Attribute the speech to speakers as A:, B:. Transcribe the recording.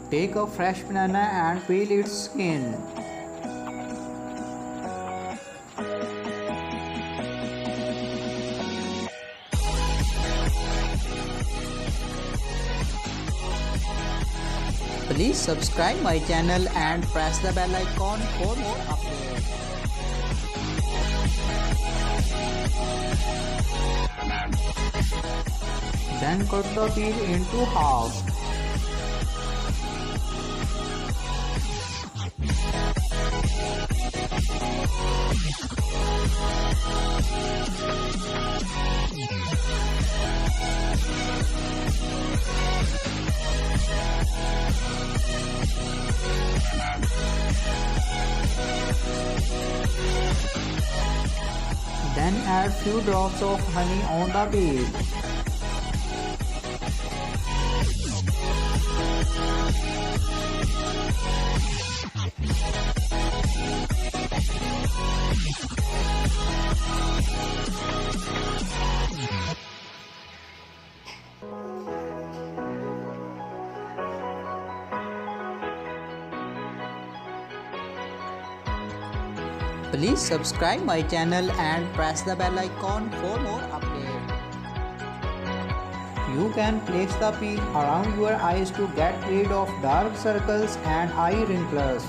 A: Take a fresh banana and peel its skin. Please subscribe my channel and press the bell icon for more updates. Then cut the peel into half. Then add few drops of honey on the peel. Please subscribe my channel and press the bell icon for more updates. You can place the peel around your eyes to get rid of dark circles and eye wrinkles.